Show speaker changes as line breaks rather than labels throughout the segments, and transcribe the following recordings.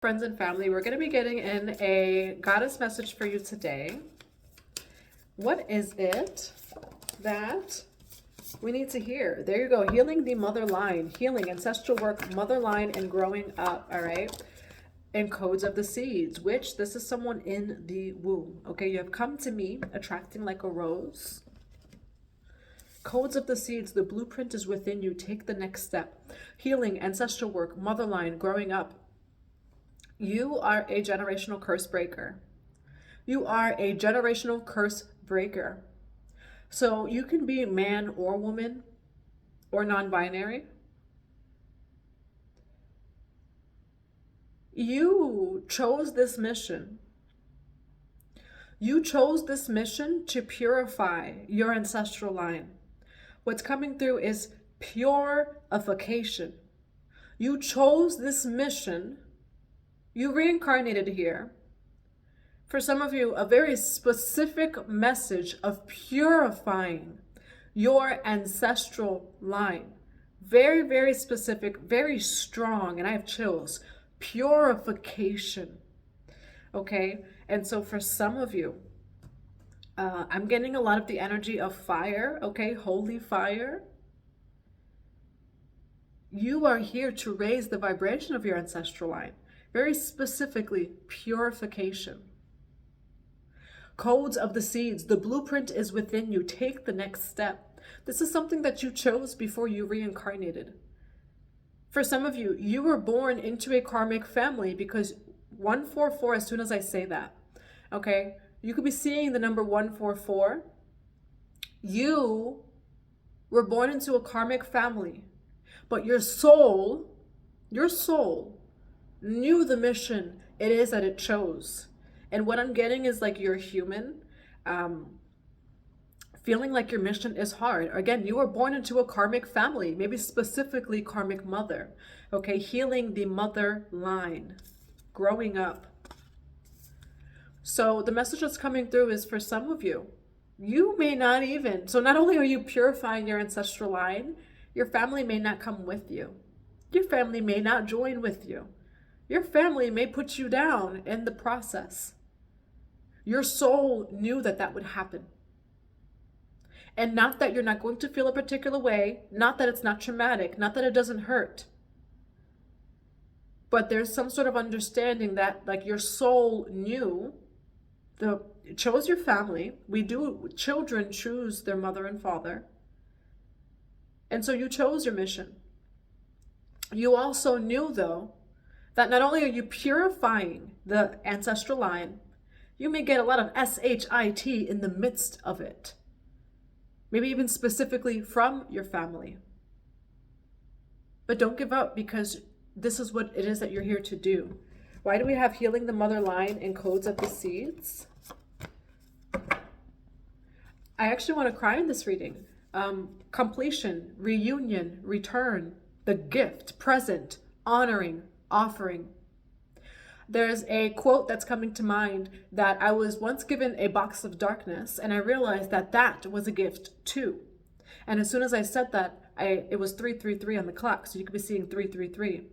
Friends and family, we're going to be getting in a goddess message for you today. What is it that we need to hear? There you go. Healing the mother line, healing, ancestral work, mother line, and growing up. All right. And codes of the seeds, which this is someone in the womb. Okay. You have come to me attracting like a rose. Codes of the seeds, the blueprint is within you. Take the next step. Healing, ancestral work, mother line, growing up. You are a generational curse breaker. You are a generational curse breaker. So you can be man or woman or non-binary. You chose this mission. You chose this mission to purify your ancestral line. What's coming through is purification. You chose this mission. You reincarnated here. For some of you, a very specific message of purifying your ancestral line. Very, very specific, very strong, and I have chills. Purification. Okay? And so for some of you, I'm getting a lot of the energy of fire, okay? Holy fire. You are here to raise the vibration of your ancestral line. Very specifically, purification. Codes of the seeds. The blueprint is within you. Take the next step. This is something that you chose before you reincarnated. For some of you, you were born into a karmic family because 144, as soon as I say that, okay, you could be seeing the number 144. You were born into a karmic family, but your soul knew the mission it is that it chose. And what I'm getting is like you're human, feeling like your mission is hard. Again, you were born into a karmic family, maybe specifically karmic mother. Okay, healing the mother line, growing up. So the message that's coming through is for some of you, you may not even, so not only are you purifying your ancestral line, your family may not come with you. Your family may not join with you. Your family may put you down in the process. Your soul knew that that would happen. And not that you're not going to feel a particular way, not that it's not traumatic, not that it doesn't hurt. But there's some sort of understanding that like your soul knew, chose your family. Children choose their mother and father. And so you chose your mission. You also knew though, that not only are you purifying the ancestral line, you may get a lot of SHIT in the midst of it. Maybe even specifically from your family. But don't give up because this is what it is that you're here to do. Why do we have healing the mother line and codes of the seeds? I actually want to cry in this reading. Completion, reunion, return, the gift, present, honoring, offering. There's a quote that's coming to mind that I was once given a box of darkness and I realized that that was a gift too. And as soon as I said that, it was 333 on the clock, so you could be seeing 333.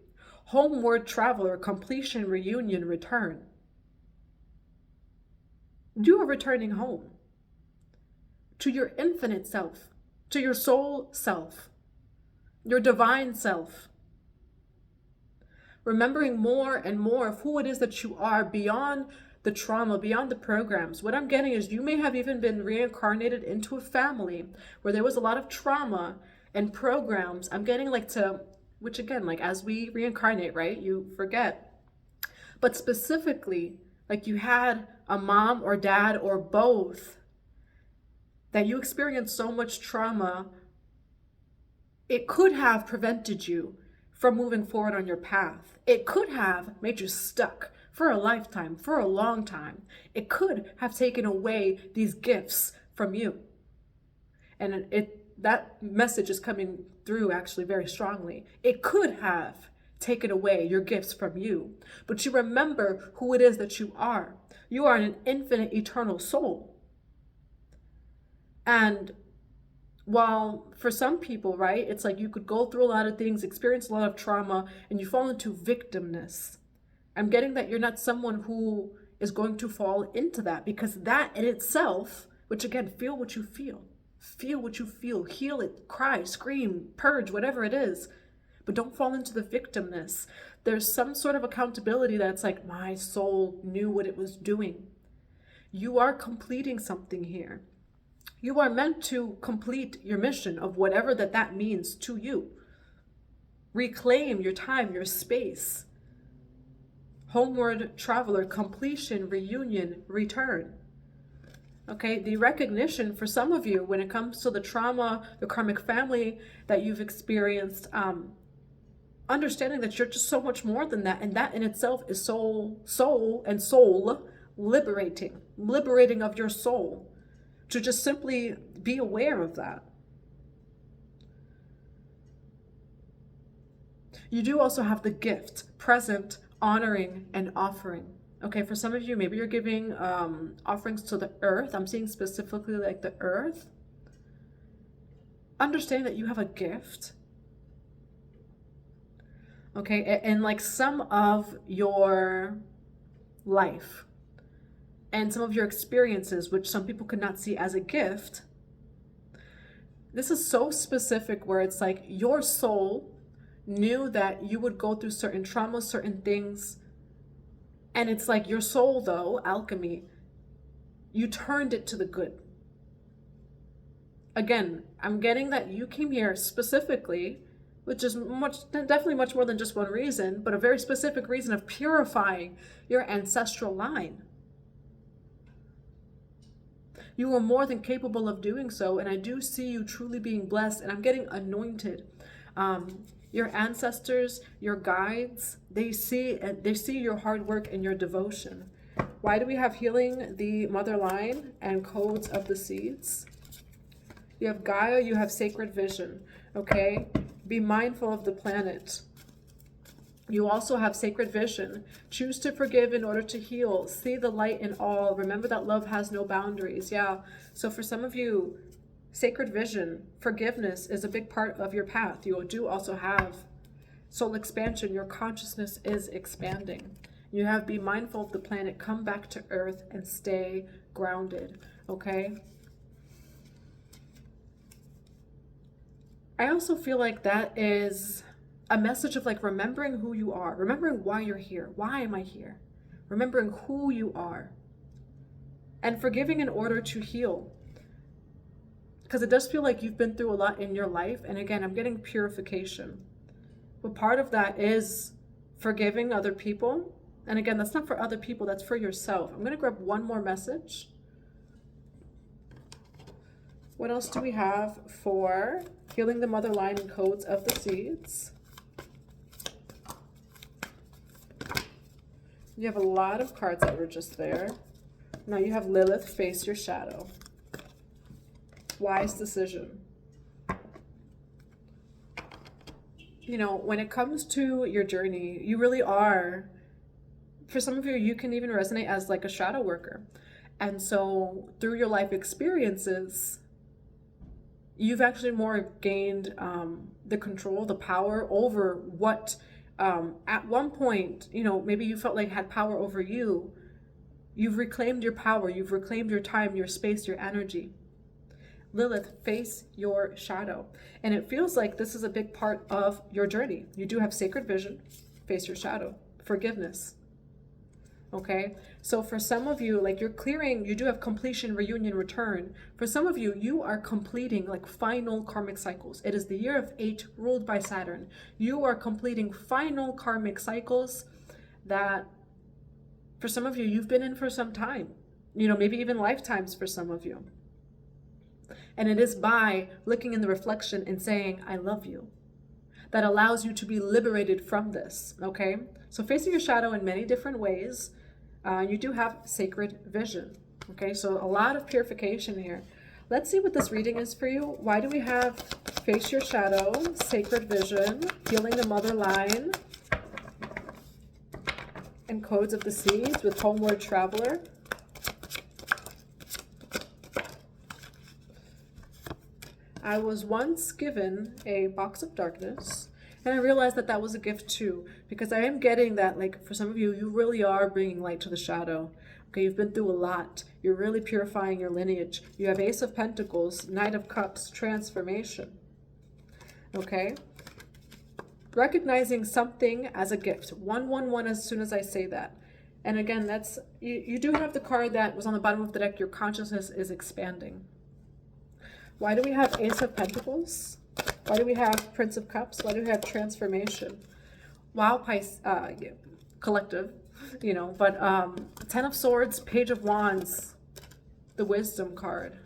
Homeward traveler, completion, reunion, return. You are returning home to your infinite self, to your soul self, your divine self. Remembering more and more of who it is that you are beyond the trauma, beyond the programs. What I'm getting is you may have even been reincarnated into a family where there was a lot of trauma and programs. I'm getting which again, like as we reincarnate, right, you forget. But specifically, like you had a mom or dad or both that you experienced so much trauma, it could have prevented you from moving forward on your path. It could have made you stuck for a lifetime, for a long time. It could have taken away these gifts from you. And that message is coming through actually very strongly. It could have taken away your gifts from you, but you remember who it is that you are. You are an infinite, eternal soul. And while for some people, right, it's like you could go through a lot of things, experience a lot of trauma, and you fall into victimness. I'm getting that you're not someone who is going to fall into that, because that in itself, which again, feel what you feel. Feel what you feel. Heal it. Cry, scream, purge, whatever it is. But don't fall into the victimness. There's some sort of accountability that's like, my soul knew what it was doing. You are completing something here. You are meant to complete your mission of whatever that means to you. Reclaim your time, your space. Homeward traveler, completion, reunion, return. Okay, the recognition for some of you when it comes to the trauma, the karmic family that you've experienced, understanding that you're just so much more than that, and that in itself is soul liberating of your soul, to just simply be aware of that. You do also have the gift, present, honoring, and offering. Okay, for some of you, maybe you're giving offerings to the earth. I'm seeing specifically like the earth. Understanding that you have a gift. Okay, and like some of your life and some of your experiences, which some people could not see as a gift. This is so specific where it's like your soul knew that you would go through certain traumas, certain things. And it's like your soul, though, alchemy, you turned it to the good. Again, I'm getting that you came here specifically, which is definitely much more than just one reason, but a very specific reason of purifying your ancestral line. You are more than capable of doing so, and I do see you truly being blessed, and I'm getting anointed. Your ancestors, your guides, they see your hard work and your devotion. Why do we have healing the mother line and codes of the seeds? You have Gaia, you have sacred vision, okay? Be mindful of the planet. You also have sacred vision. Choose to forgive in order to heal. See the light in all. Remember that love has no boundaries. Yeah, so for some of you, sacred vision, forgiveness is a big part of your path. You do also have soul expansion. Your consciousness is expanding. You have be mindful of the planet, come back to earth and stay grounded, okay? I also feel like that is a message of like remembering who you are, remembering why you're here. Why am I here? Remembering who you are. And forgiving in order to heal. Because it does feel like you've been through a lot in your life. And again, I'm getting purification. But part of that is forgiving other people. And again, that's not for other people, that's for yourself. I'm going to grab one more message. What else do we have for healing the mother line and codes of the seeds? You have a lot of cards that were just there. Now you have Lilith, face your shadow. Wise decision. You know, when it comes to your journey, you really are, for some of you, you can even resonate as like a shadow worker. And so through your life experiences, you've actually more gained the control, the power over what at one point, you know, maybe you felt like had power over you. You've reclaimed your power. You've reclaimed your time, your space, your energy. Lilith, face your shadow. And it feels like this is a big part of your journey. You do have sacred vision, face your shadow, forgiveness. Okay, so for some of you, like you're clearing, you do have completion, reunion, return. For some of you, you are completing like final karmic cycles. It is the year of 8 ruled by Saturn. You are completing final karmic cycles that for some of you, you've been in for some time, you know, maybe even lifetimes for some of you. And it is by looking in the reflection and saying, I love you, that allows you to be liberated from this, okay? So facing your shadow in many different ways, you do have sacred vision, okay? So a lot of purification here. Let's see what this reading is for you. Why do we have face your shadow, sacred vision, healing the mother line, and codes of the seeds with homeward traveler? I was once given a box of darkness, And I realized that that was a gift too, because I am getting that, like, for some of you, you really are bringing light to the shadow. Okay, you've been through a lot. You're really purifying your lineage. You have Ace of Pentacles, Knight of Cups, transformation. Okay? Recognizing something as a gift. 111 as soon as I say that. And again, that's, you do have the card that was on the bottom of the deck, your consciousness is expanding. Why do we have Ace of Pentacles? Why do we have Prince of Cups? Why do we have transformation? Wow, collective, you know, but Ten of Swords, Page of Wands, the Wisdom card.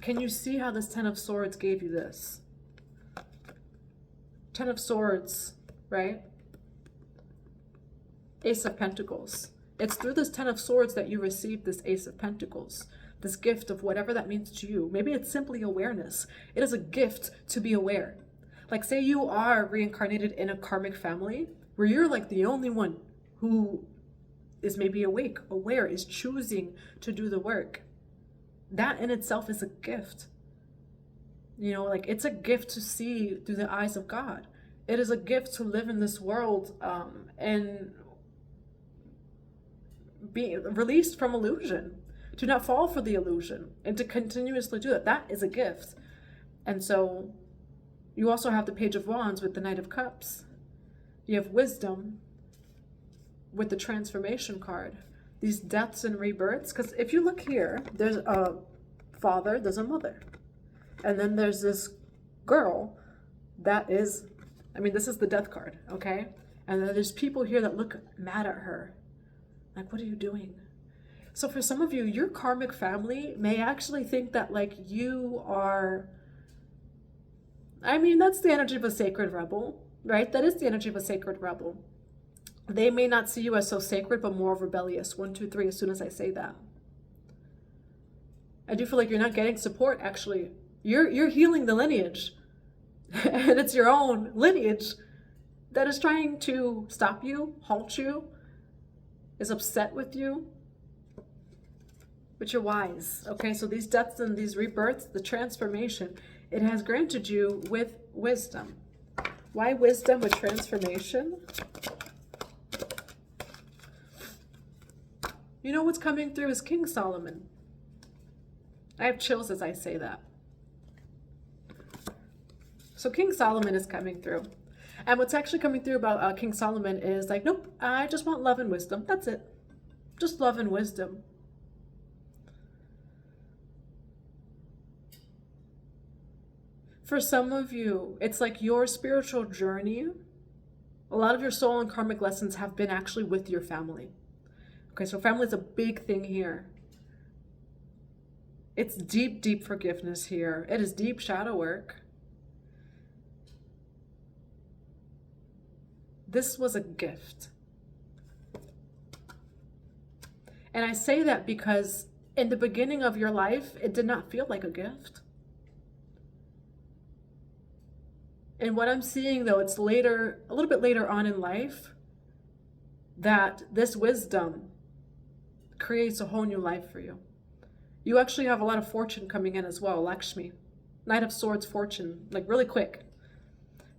Can you see how this Ten of Swords gave you this? Ten of Swords, right? Ace of Pentacles. It's through this Ten of Swords that you receive this Ace of Pentacles, this gift of whatever that means to you. Maybe it's simply awareness. It is a gift to be aware. Like, say you are reincarnated in a karmic family where you're like the only one who is maybe awake, aware, is choosing to do the work. That in itself is a gift. You know, like, it's a gift to see through the eyes of God. It is a gift to live in this world and be released from illusion, to not fall for the illusion, and to continuously do that. That is a gift. And so you also have the Page of Wands with the Knight of Cups. You have wisdom with the transformation card. These deaths and rebirths, because if you look here, there's a father, there's a mother. And then there's this girl that is, I mean, this is the death card, okay? And then there's people here that look mad at her. Like, what are you doing? So for some of you, your karmic family may actually think that, like, you are, I mean, that's the energy of a sacred rebel, right? That is the energy of a sacred rebel. They may not see you as so sacred, but more rebellious. 1, 2, 3, as soon as I say that. I do feel like you're not getting support, actually. You're healing the lineage. And it's your own lineage that is trying to stop you, halt you, is upset with you. But you're wise, okay? So these deaths and these rebirths, the transformation, it has granted you with wisdom. Why wisdom with transformation? You know what's coming through is King Solomon. I have chills as I say that. So King Solomon is coming through. And what's actually coming through about King Solomon is like, nope, I just want love and wisdom. That's it. Just love and wisdom. For some of you, it's like your spiritual journey. A lot of your soul and karmic lessons have been actually with your family. Okay, so family is a big thing here. It's deep, deep forgiveness here. It is deep shadow work. This was a gift. And I say that because in the beginning of your life, it did not feel like a gift. And what I'm seeing, though, it's later, a little bit later on in life, that this wisdom creates a whole new life for you. You actually have a lot of fortune coming in as well, Lakshmi. Knight of Swords, fortune, like really quick.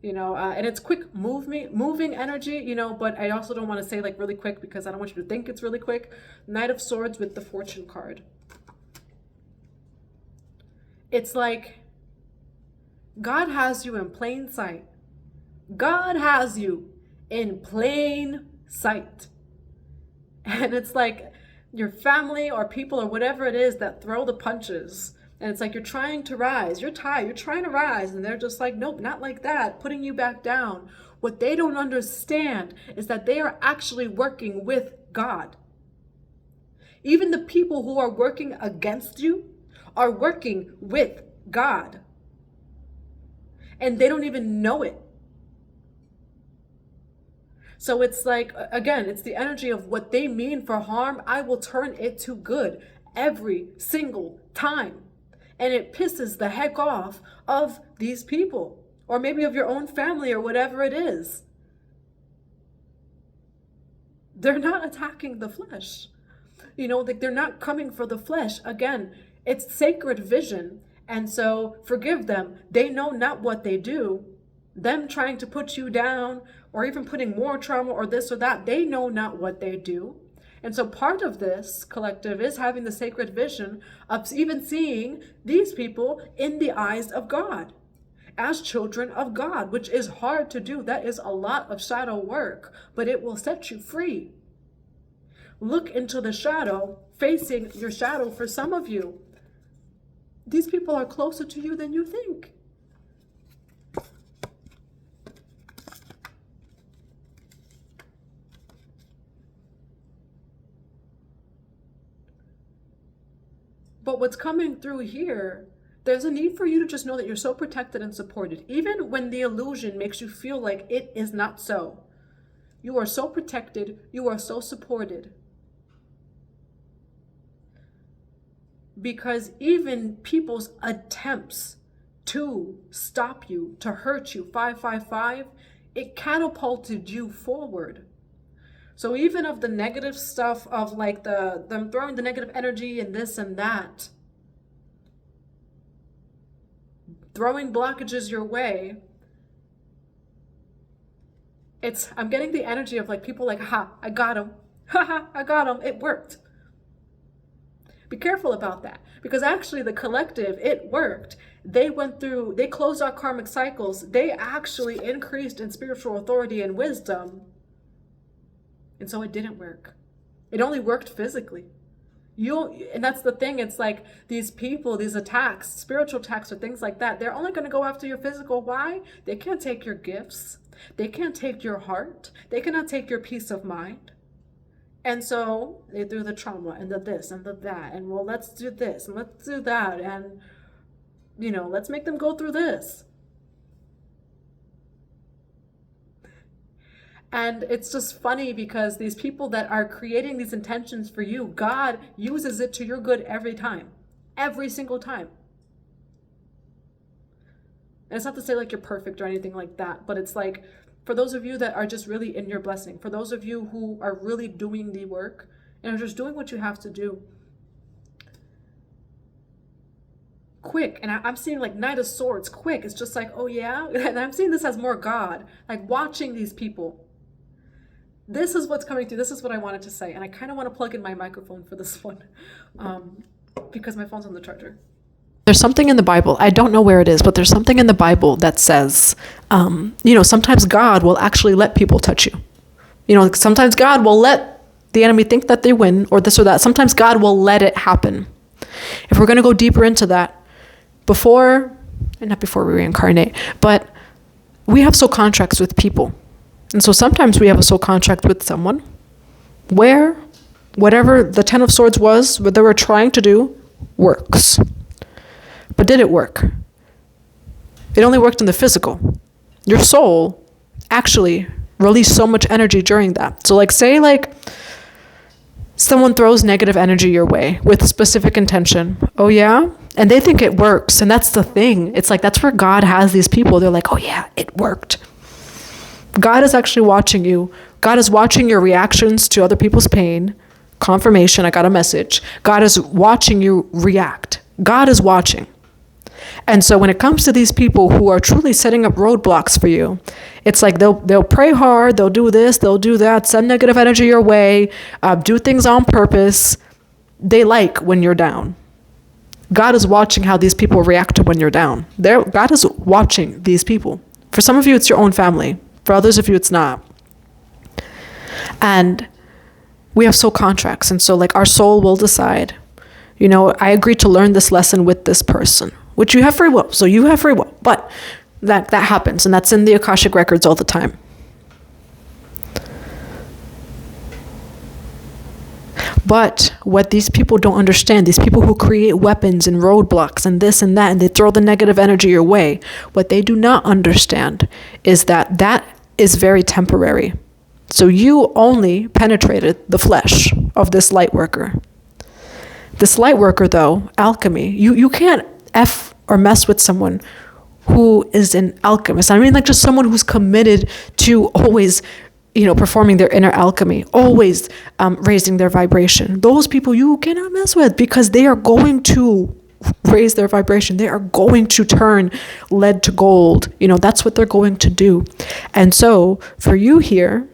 You know, and it's quick moving energy, you know, but I also don't want to say like really quick because I don't want you to think it's really quick. Knight of Swords with the fortune card. It's like God has you in plain sight. God has you in plain sight. And it's like your family or people or whatever it is that throw the punches. And it's like you're trying to rise. You're tired. You're trying to rise. And they're just like, nope, not like that. Putting you back down. What they don't understand is that they are actually working with God. Even the people who are working against you are working with God. And they don't even know it. So it's like, again, it's the energy of what they mean for harm. I will turn it to good every single time. And it pisses the heck off of these people, or maybe of your own family or whatever it is. They're not attacking the flesh. You know, like they're not coming for the flesh. Again, it's sacred vision. And so forgive them. They know not what they do. Them trying to put you down or even putting more trauma or this or that, they know not what they do. And so part of this collective is having the sacred vision of even seeing these people in the eyes of God, as children of God, which is hard to do. That is a lot of shadow work, but it will set you free. Look into the shadow, facing your shadow for some of you. These people are closer to you than you think. But what's coming through here, there's a need for you to just know that you're so protected and supported, even when the illusion makes you feel like it is not so. You are so protected, you are so supported. Because even people's attempts to stop you, to hurt you, 555, it catapulted you forward. So even of the negative stuff of like them throwing the negative energy and this and that, throwing blockages your way, I'm getting the energy of like people like, ha, I got him. Ha ha, I got him. It worked. Be careful about that, because actually the collective, it worked. They closed out karmic cycles. They actually increased in spiritual authority and wisdom. And so it didn't work. It only worked physically. And that's the thing. It's like these people, these attacks, spiritual attacks or things like that, they're only going to go after your physical. Why? They can't take your gifts. They can't take your heart. They cannot take your peace of mind. And so they threw the trauma and the this and the that. And well, let's do this and let's do that. And, let's make them go through this. And it's just funny because these people that are creating these intentions for you, God uses it to your good every time, every single time. And it's not to say like you're perfect or anything like that, but it's like for those of you that are just really in your blessing, for those of you who are really doing the work and are just doing what you have to do, quick. And I'm seeing like Knight of Swords, quick. It's just like, oh yeah. And I'm seeing this as more God, like watching these people. This is what's coming through. This is what I wanted to say. And I kind of want to plug in my microphone for this one because my phone's on the charger. There's something in the Bible, I don't know where it is, but there's something in the Bible that says, sometimes God will actually let people touch you. Sometimes God will let the enemy think that they win or this or that. Sometimes God will let it happen. If we're going to go deeper into that, not before we reincarnate, but we have soul contracts with people. And so sometimes we have a soul contract with someone where whatever the 10 of Swords was, what they were trying to do, works. But did it work? It only worked in the physical. Your soul actually released so much energy during that. So like say like someone throws negative energy your way with a specific intention. Oh yeah? And they think it works. And that's the thing. It's like that's where God has these people. They're like, oh yeah, it worked. God is actually watching you. God is watching your reactions to other people's pain. Confirmation, I got a message. God is watching you react. God is watching. And so when it comes to these people who are truly setting up roadblocks for you, it's like they'll pray hard, they'll do this, they'll do that, send negative energy your way, do things on purpose. They like when you're down. God is watching how these people react to when you're down. God is watching these people. For some of you, it's your own family. For others of you, it's not. And we have soul contracts. And so like our soul will decide, I agree to learn this lesson with this person, which you have free will. So you have free will. But that happens. And that's in the Akashic records all the time. But what these people don't understand, these people who create weapons and roadblocks and this and that, and they throw the negative energy your way, what they do not understand is that is very temporary. So you only penetrated the flesh of this light worker. This light worker, though, alchemy, you can't F or mess with someone who is an alchemist. I mean, like just someone who's committed to always, performing their inner alchemy, always raising their vibration. Those people you cannot mess with because they are going to raise their vibration. They are going to turn lead to gold. You know, that's what they're going to do. And so for you here,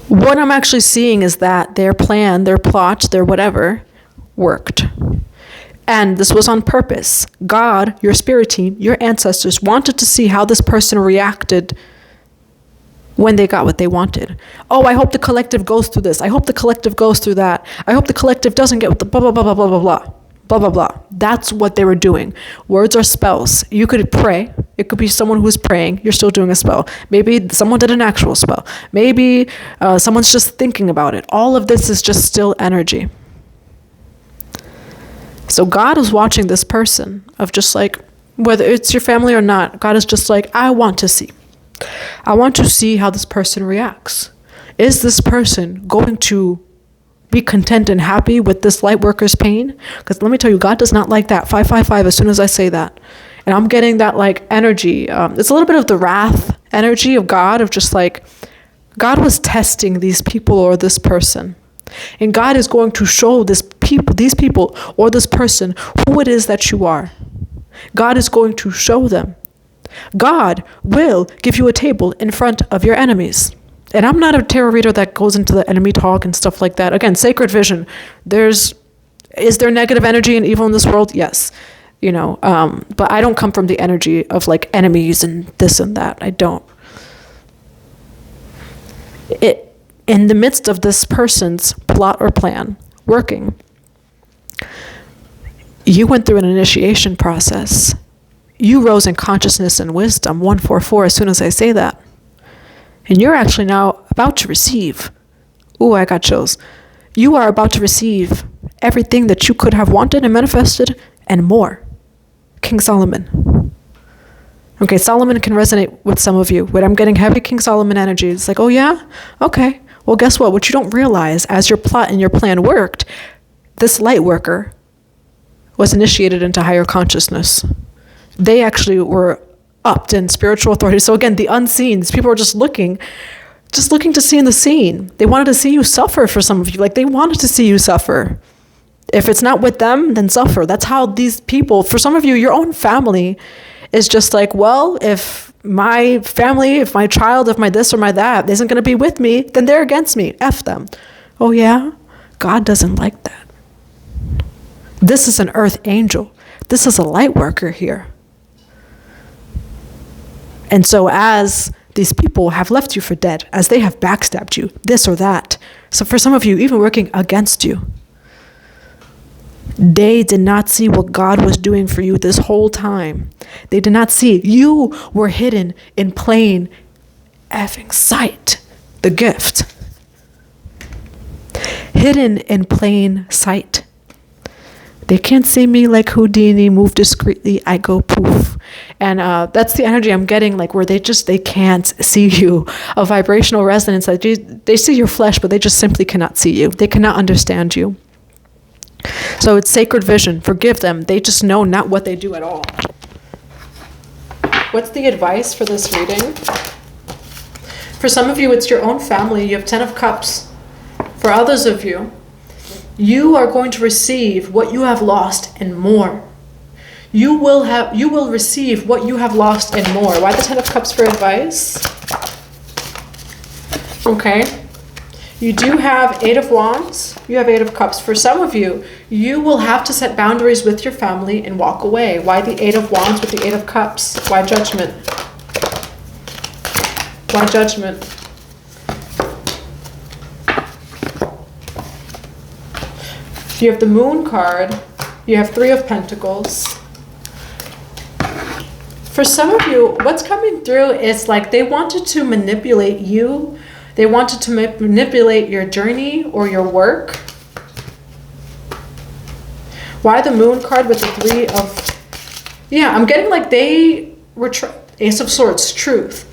what I'm actually seeing is that their plan, their plot, their whatever worked. And this was on purpose. God, your spirit team, your ancestors wanted to see how this person reacted when they got what they wanted. Oh, I hope the collective goes through this. I hope the collective goes through that. I hope the collective doesn't get what the blah, blah, blah, blah, blah, blah, blah, blah, blah, blah. That's what they were doing. Words are spells. You could pray. It could be someone who is praying. You're still doing a spell. Maybe someone did an actual spell. Maybe someone's just thinking about it. All of this is just still energy. So God is watching this person of just like, whether it's your family or not, God is just like, I want to see. I want to see how this person reacts. Is this person going to be content and happy with this light worker's pain? Because let me tell you, God does not like that. 555 as soon as I say that. And I'm getting that like energy. It's a little bit of the wrath energy of God, of just like, God was testing these people or this person. And God is going to show these people or this person who it is that you are. God is going to show them. God will give you a table in front of your enemies. And I'm not a tarot reader that goes into the enemy talk and stuff like that. Again, sacred vision. Is there negative energy and evil in this world? Yes. You know, but I don't come from the energy of like enemies and this and that. I don't. In the midst of this person's plot or plan working, you went through an initiation process. You rose in consciousness and wisdom, 144, as soon as I say that. And you're actually now about to receive. Ooh, I got chills. You are about to receive everything that you could have wanted and manifested and more. King Solomon. Okay, Solomon can resonate with some of you. When I'm getting heavy King Solomon energy, it's like, oh yeah? Okay. Well, guess what? What you don't realize, as your plot and your plan worked, this light worker was initiated into higher consciousness. They actually were upped in spiritual authority. So again, the unseen, people were just looking to see in the scene. They wanted to see you suffer for some of you. Like they wanted to see you suffer. If it's not with them, then suffer. That's how these people, for some of you, your own family is just like, well, if my family, if my child, if my this or my that isn't going to be with me, then they're against me. F them. Oh yeah? God doesn't like that. This is an earth angel. This is a light worker here. And so as these people have left you for dead, as they have backstabbed you, this or that. So for some of you, even working against you, they did not see what God was doing for you this whole time. They did not see. You were hidden in plain effing sight. The gift. Hidden in plain sight. They can't see me like Houdini, move discreetly, I go poof. And that's the energy I'm getting, like where they can't see you. A vibrational resonance. They see your flesh, but they just simply cannot see you. They cannot understand you. So it's sacred vision. Forgive them. They just know not what they do at all. What's the advice for this reading? For some of you, it's your own family. You have 10 of Cups. For others of you, you are going to receive what you have lost and more. You will receive what you have lost and more. Why the 10 of Cups for advice? Okay. You do have 8 of Wands. You have 8 of Cups. For some of you, you will have to set boundaries with your family and walk away. Why the 8 of Wands with the 8 of Cups? Why judgment? Why judgment? You have the Moon card. You have 3 of Pentacles. For some of you, what's coming through is like they wanted to manipulate you. They wanted to manipulate your journey or your work. Why the Moon card with the 3 of... Yeah, I'm getting like they were... Ace of Swords, truth.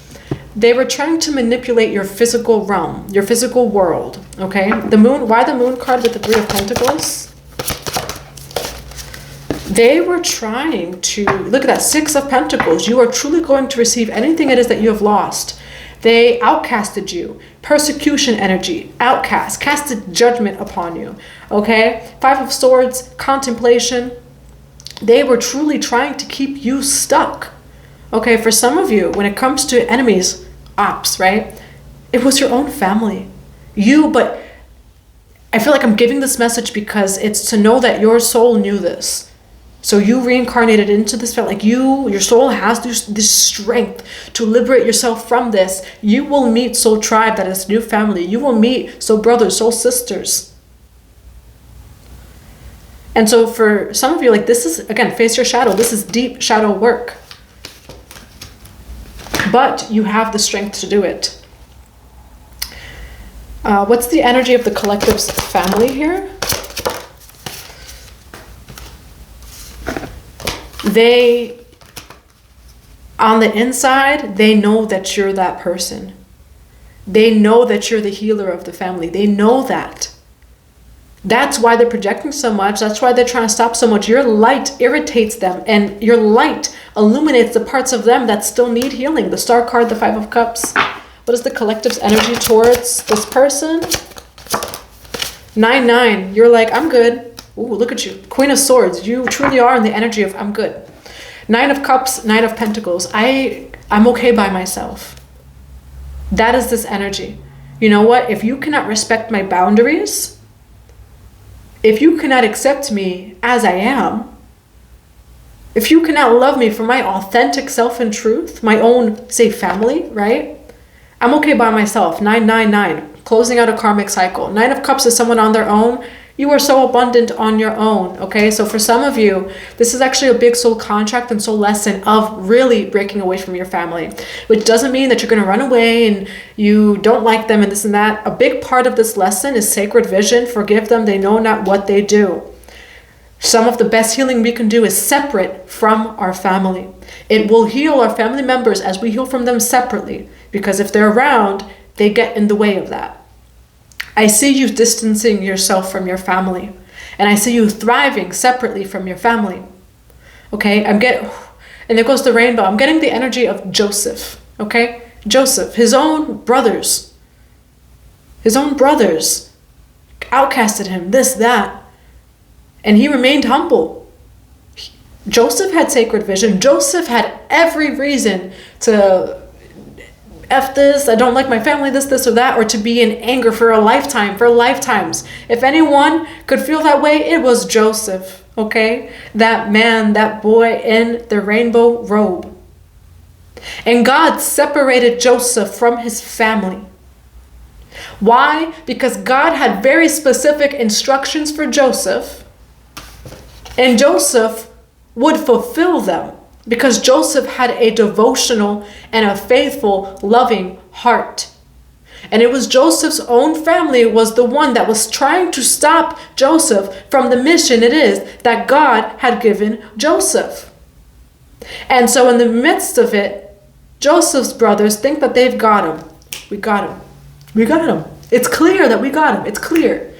They were trying to manipulate your physical realm, your physical world, okay? The Moon, why the Moon card with the 3 of Pentacles? They were trying to... Look at that, 6 of Pentacles. You are truly going to receive anything it is that you have lost. They outcasted you. Persecution energy, outcast, casted judgment upon you. Okay? Five of Swords, contemplation. They were truly trying to keep you stuck. Okay, for some of you, when it comes to enemies, ops, right? It was your own family. But I feel like I'm giving this message because it's to know that your soul knew this. So you reincarnated into this family. Like your soul has this strength to liberate yourself from this. You will meet soul tribe, that is new family. You will meet soul brothers, soul sisters. And so for some of you, like this is, again, face your shadow. This is deep shadow work. But you have the strength to do it. What's the energy of the collective's family here? They, on the inside, they know that you're that person. They know that you're the healer of the family. They know that. That's why they're projecting so much. That's why they're trying to stop so much. Your light irritates them, and your light illuminates the parts of them that still need healing. The Star card, the Five of Cups. What is the collective's energy towards this person? 9-9. You're like, I'm good. Ooh, look at you. Queen of Swords. You truly are in the energy of I'm good. 9 of Cups, 9 of Pentacles. I'm okay by myself. That is this energy. You know what? If you cannot respect my boundaries, if you cannot accept me as I am, if you cannot love me for my authentic self and truth, my own, say, family, right? I'm okay by myself. 9-9-9. Closing out a karmic cycle. 9 of Cups is someone on their own. You are so abundant on your own, okay? So for some of you, this is actually a big soul contract and soul lesson of really breaking away from your family, which doesn't mean that you're going to run away and you don't like them and this and that. A big part of this lesson is sacred vision. Forgive them. They know not what they do. Some of the best healing we can do is separate from our family. It will heal our family members as we heal from them separately, because if they're around, they get in the way of that. I see you distancing yourself from your family, and I see you thriving separately from your family. Okay, and there goes the rainbow. I'm getting the energy of Joseph, okay? Joseph, his own brothers outcasted him, this, that, and he remained humble. Joseph had sacred vision. Joseph had every reason to F this, I don't like my family, this or that, or to be in anger for lifetimes. If anyone could feel that way, it was Joseph, okay? That man, that boy in the rainbow robe. And God separated Joseph from his family. Why? Because God had very specific instructions for Joseph, and Joseph would fulfill them. Because Joseph had a devotional and a faithful, loving heart. And it was Joseph's own family was the one that was trying to stop Joseph from the mission it is that God had given Joseph. And so in the midst of it, Joseph's brothers think that they've got him. We got him. We got him. It's clear that we got him. It's clear.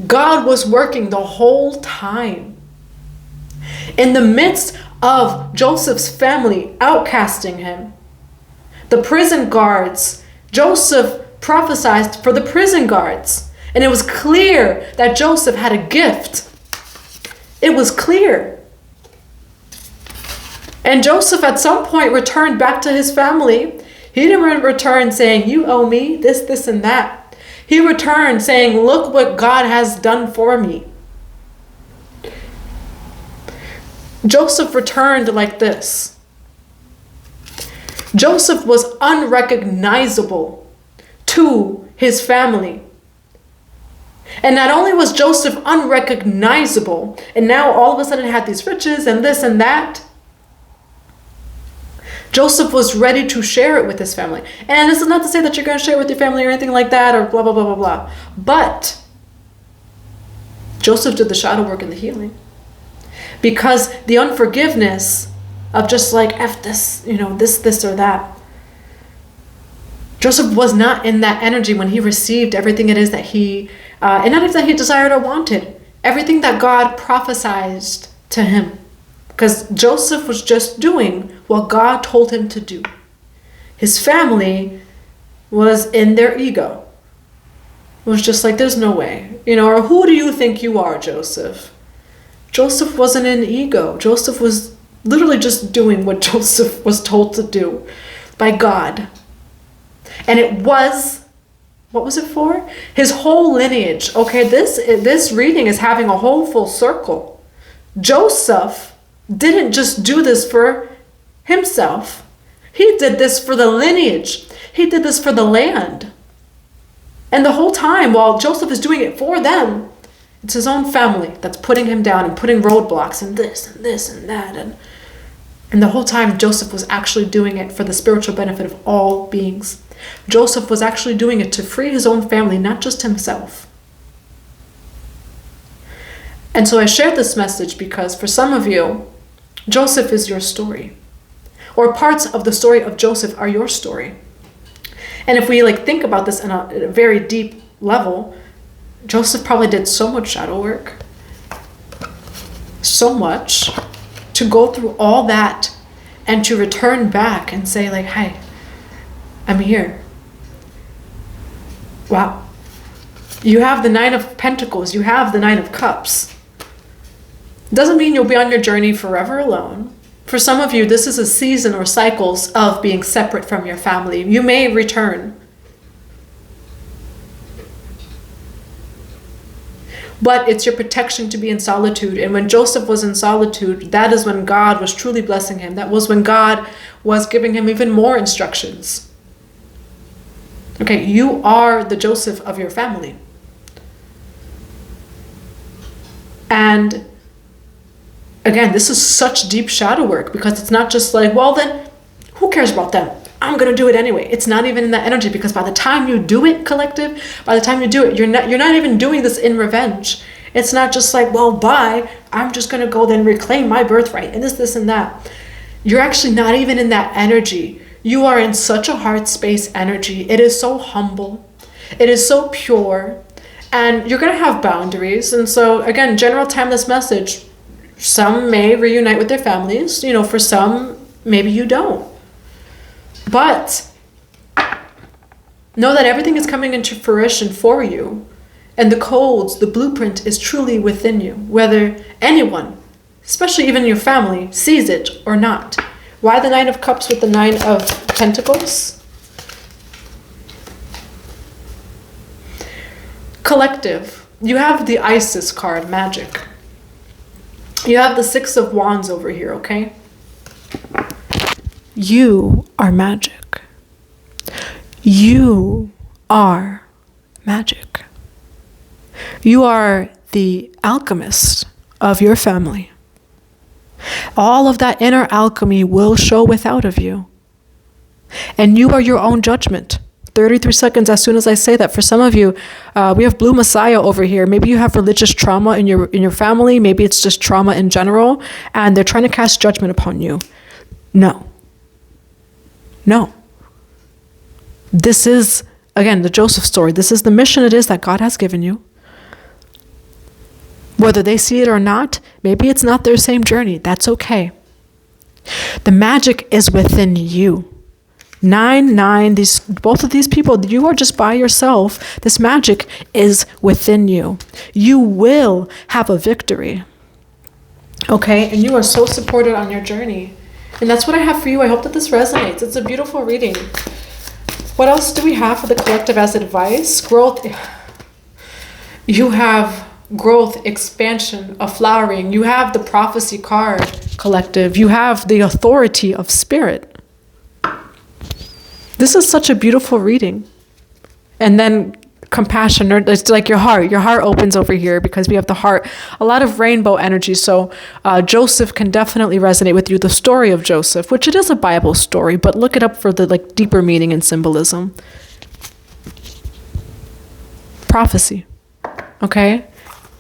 God was working the whole time. In the midst of Joseph's family outcasting him, the prison guards, Joseph prophesied for the prison guards, and it was clear that Joseph had a gift. It was clear. And Joseph at some point returned back to his family. He didn't return saying, you owe me this and that. He returned saying, look what God has done for me. Joseph returned like this. Joseph was unrecognizable to his family. And not only was Joseph unrecognizable, and now all of a sudden had these riches and this and that, Joseph was ready to share it with his family. And this is not to say that you're going to share it with your family or anything like that or blah, blah, blah, blah, blah. But Joseph did the shadow work and the healing. Because the unforgiveness of just like, F this, this or that. Joseph was not in that energy when he received everything it is that he, and not everything that he desired or wanted. Everything that God prophesied to him. Because Joseph was just doing what God told him to do. His family was in their ego. It was just like, there's no way. Or who do you think you are, Joseph? Joseph wasn't in ego. Joseph was literally just doing what Joseph was told to do by God. And it was, what was it for? His whole lineage. Okay, this reading is having a whole full circle. Joseph didn't just do this for himself. He did this for the lineage. He did this for the land. And the whole time, while Joseph is doing it for them, it's his own family that's putting him down and putting roadblocks and this and this and that. And the whole time, Joseph was actually doing it for the spiritual benefit of all beings. Joseph was actually doing it to free his own family, not just himself. And so I shared this message because for some of you, Joseph is your story. Or parts of the story of Joseph are your story. And if we think about this in a very deep level, Joseph probably did so much shadow work, so much, to go through all that and to return back and say hey, I'm here. Wow. You have the 9 of Pentacles, you have the 9 of Cups. Doesn't mean you'll be on your journey forever alone. For some of you, this is a season or cycles of being separate from your family. You may return. But it's your protection to be in solitude. And when Joseph was in solitude, that is when God was truly blessing him. That was when God was giving him even more instructions. Okay, you are the Joseph of your family. And again, this is such deep shadow work because it's not just well then, who cares about them? I'm going to do it anyway. It's not even in that energy because by the time you do it, collective, by the time you do it, you're not even doing this in revenge. It's not just bye, I'm just going to go then reclaim my birthright and this and that. You're actually not even in that energy. You are in such a heart space energy. It is so humble. It is so pure. And you're going to have boundaries. And so again, general timeless message. Some may reunite with their families. For some, maybe you don't. But know that everything is coming into fruition for you. And the codes, the blueprint is truly within you. Whether anyone, especially even your family, sees it or not. Why the 9 of Cups with the 9 of Pentacles? Collective. You have the Isis card, magic. You have the 6 of Wands over here, okay? You are magic. You are magic. You are the alchemist of your family. All of that inner alchemy will show without of you. And you are your own judgment. 33 seconds as soon as I say that. For some of you, we have Blue Messiah over here. Maybe you have religious trauma in your family. Maybe it's just trauma in general. And they're trying to cast judgment upon you. No. No. This is, again, the Joseph story. This is the mission it is that God has given you. Whether they see it or not, maybe it's not their same journey. That's okay. The magic is within you. 9, both of these people, you are just by yourself. This magic is within you. You will have a victory. Okay? And you are so supported on your journey. And that's what I have for you. I hope that this resonates. It's a beautiful reading. What else do we have for the collective as advice? Growth. You have growth, expansion, a flowering. You have the prophecy card, collective. You have the authority of spirit. This is such a beautiful reading. And then compassion, it's like your heart opens over here because we have the heart, a lot of rainbow energy. So Joseph can definitely resonate with you. The story of Joseph, which it is a Bible story, but look it up for the deeper meaning and symbolism. Prophecy, okay?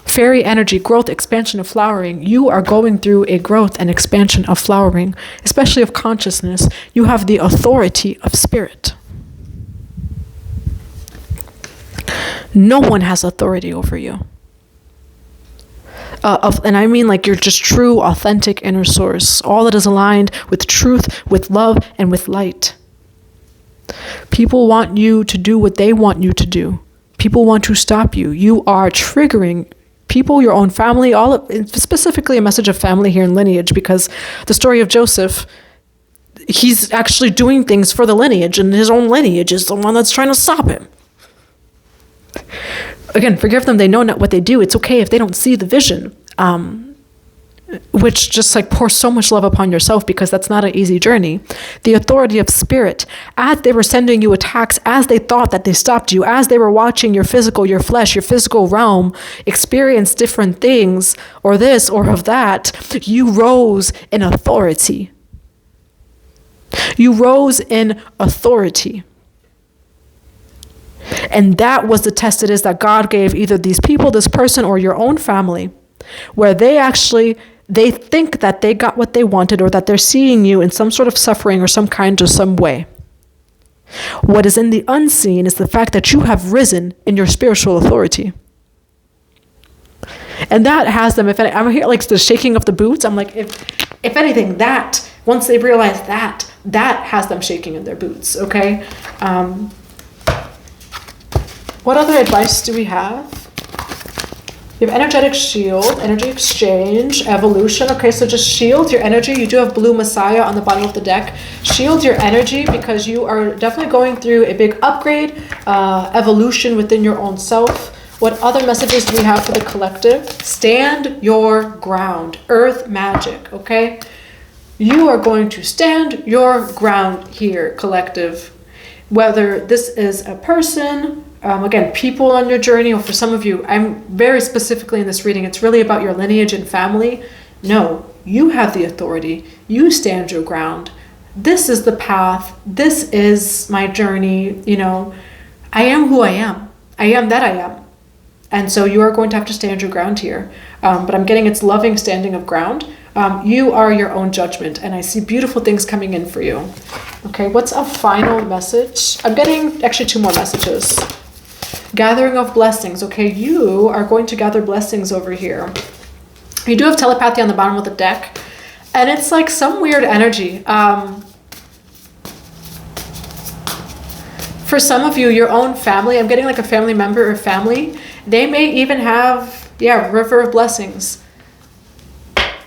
Fairy energy, growth, expansion of flowering. You are going through a growth and expansion of flowering, especially of consciousness. You have the authority of spirit. No one has authority over you. And I mean your just true, authentic inner source. All that is aligned with truth, with love, and with light. People want you to do what they want you to do. People want to stop you. You are triggering people, your own family, specifically a message of family here in lineage, because the story of Joseph, he's actually doing things for the lineage, and his own lineage is the one that's trying to stop him. Again, forgive them, they know not what they do. It's okay if they don't see the vision, which just like pour so much love upon yourself, because that's not an easy journey. The authority of spirit, as they were sending you attacks, as they thought that they stopped you, as they were watching your physical, your flesh, your physical realm experience different things, or this or of that, you rose in authority. You rose in authority. And that was the test it is that God gave either these people, this person, or your own family, where they think that they got what they wanted, or that they're seeing you in some sort of suffering or some kind or some way. What is in the unseen is the fact that you have risen in your spiritual authority. And that has them, if any, I'm here like the shaking of the boots. I'm like, if anything, that, once they realize that has them shaking in their boots, okay? What other advice do we have? You have energetic shield, energy exchange, evolution. Okay, so just shield your energy. You do have blue Messiah on the bottom of the deck. Shield your energy because you are definitely going through a big upgrade, evolution within your own self. What other messages do we have for the collective? Stand your ground. Earth magic, okay? You are going to stand your ground here, collective. Whether this is a person, again, people on your journey, or for some of you, I'm very specifically in this reading, it's really about your lineage and family. No, you have the authority. You stand your ground. This is the path. This is my journey. You know, I am who I am. I am that I am. And so you are going to have to stand your ground here. But I'm getting it's loving standing of ground. You are your own judgment, and I see beautiful things coming in for you. Okay, what's a final message? I'm getting actually 2 more messages. Gathering of blessings. Okay, you are going to gather blessings over here. You do have telepathy on the bottom of the deck, and it's like some weird energy. For some of you, your own family, I'm getting like a family member or family, they may even have, river of blessings.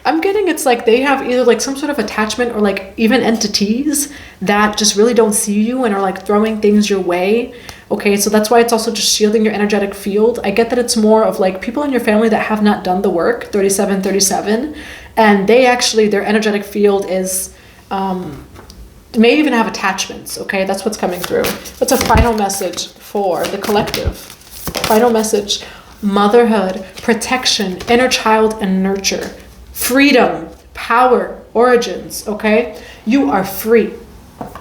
I'm getting it's like they have either like some sort of attachment or like even entities that just really don't see you and are like throwing things your way. Okay, so that's why it's also just shielding your energetic field. I get that it's more of like people in your family that have not done the work, 3737, and they actually, their energetic field is, may even have attachments, okay? That's what's coming through. What's a final message for the collective? Final message, motherhood, protection, inner child and nurture, freedom, power, origins, okay? You are free.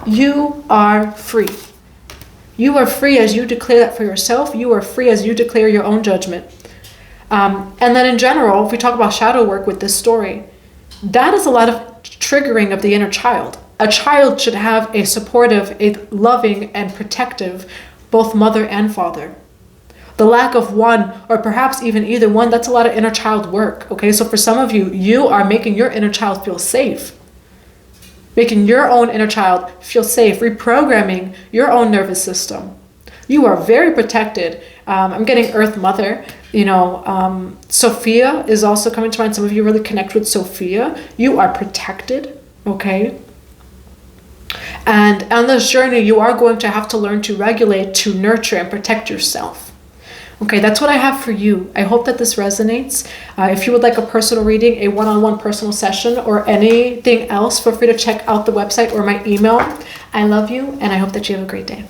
You are free. You are free as you declare that for yourself. You are free as you declare your own judgment. And then in general, if we talk about shadow work with this story, that is a lot of triggering of the inner child. A child should have a supportive, a loving, and protective, both mother and father. The lack of one, or perhaps even either one, that's a lot of inner child work. Okay, so for some of you, you are making your inner child feel safe. Making your own inner child feel safe, reprogramming your own nervous system. You are very protected. I'm getting Earth Mother. You know, Sophia is also coming to mind. Some of you really connect with Sophia. You are protected, okay? And on this journey, you are going to have to learn to regulate, to nurture, and protect yourself. Okay, that's what I have for you. I hope that this resonates. If you would like a personal reading, a one-on-one personal session, or anything else, feel free to check out the website or my email. I love you, and I hope that you have a great day.